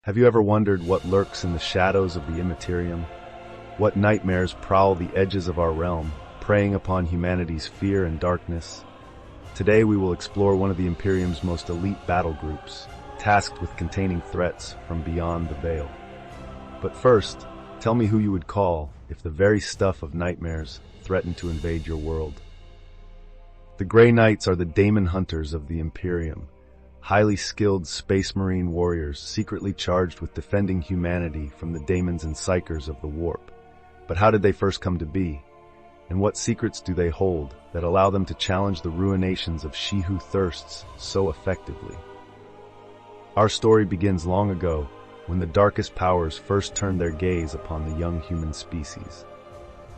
Have you ever wondered what lurks in the shadows of the immaterium? What nightmares prowl the edges of our realm, preying upon humanity's fear and darkness? Today we will explore one of the Imperium's most elite battle groups, tasked with containing threats from beyond the veil. But first, tell me who you would call if the very stuff of nightmares threatened to invade your world. The Grey Knights are the Daemon hunters of the Imperium, highly skilled space marine warriors secretly charged with defending humanity from the Daemons and Psykers of the Warp. But how did they first come to be? And what secrets do they hold that allow them to challenge the ruinations of She Who Thirsts so effectively? Our story begins long ago, when the darkest powers first turned their gaze upon the young human species.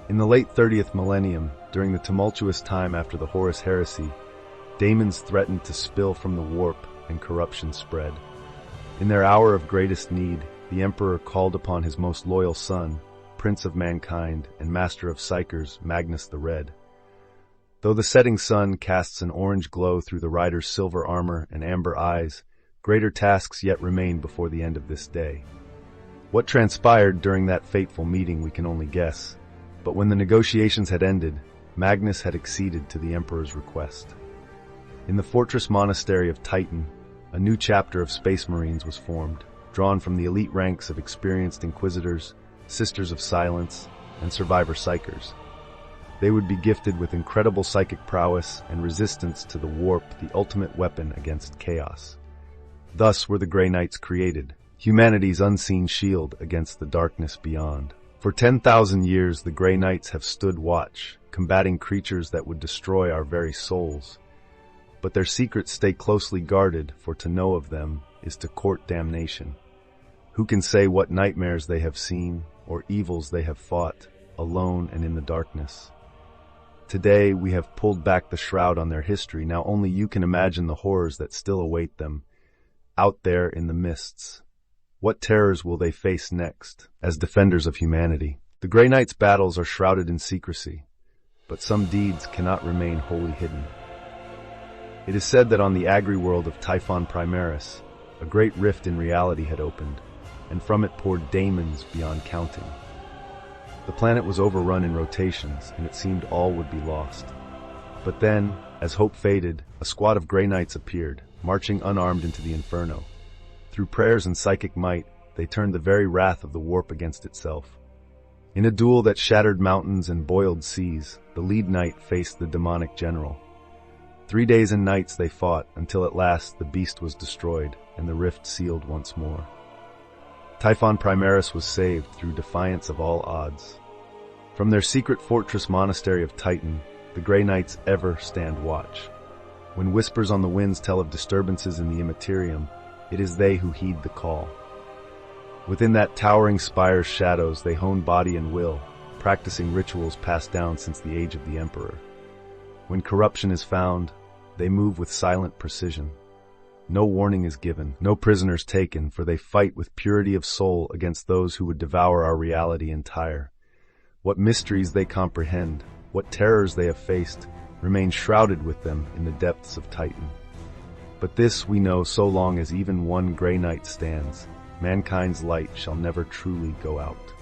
In the late 30th millennium, during the tumultuous time after the Horus Heresy, Daemons threatened to spill from the Warp and corruption spread. In their hour of greatest need, the Emperor called upon his most loyal son, Prince of Mankind and Master of Psykers, Magnus the Red. Though the setting sun casts an orange glow through the rider's silver armor and amber eyes, greater tasks yet remain before the end of this day. What transpired during that fateful meeting we can only guess, but when the negotiations had ended, Magnus had acceded to the Emperor's request. In the fortress monastery of Titan, a new chapter of Space Marines was formed, drawn from the elite ranks of experienced Inquisitors, Sisters of Silence, and Survivor Psykers. They would be gifted with incredible psychic prowess and resistance to the Warp, the ultimate weapon against chaos. Thus were the Grey Knights created, humanity's unseen shield against the darkness beyond. For 10,000 years, the Grey Knights have stood watch, combating creatures that would destroy our very souls. But their secrets stay closely guarded, for to know of them is to court damnation. Who can say what nightmares they have seen, or evils they have fought, alone and in the darkness? Today we have pulled back the shroud on their history. Now only you can imagine the horrors that still await them, out there in the mists. What terrors will they face next, as defenders of humanity? The Grey Knights' battles are shrouded in secrecy, but some deeds cannot remain wholly hidden. It is said that on the agri-world of Typhon Primaris, a great rift in reality had opened, and from it poured Daemons beyond counting. The planet was overrun in rotations, and it seemed all would be lost. But then, as hope faded, a squad of Grey Knights appeared, marching unarmed into the Inferno. Through prayers and psychic might, they turned the very wrath of the Warp against itself. In a duel that shattered mountains and boiled seas, the lead knight faced the demonic general. 3 days and nights they fought, until at last the beast was destroyed and the rift sealed once more. Typhon Primaris was saved through defiance of all odds. From their secret fortress monastery of Titan, the Grey Knights ever stand watch. When whispers on the winds tell of disturbances in the Immaterium, it is they who heed the call. Within that towering spire's shadows they hone body and will, practicing rituals passed down since the age of the Emperor. When corruption is found, they move with silent precision. No warning is given, no prisoners taken, for they fight with purity of soul against those who would devour our reality entire. What mysteries they comprehend, what terrors they have faced, remain shrouded with them in the depths of Titan. But this we know: so long as even one Grey Knight stands, mankind's light shall never truly go out.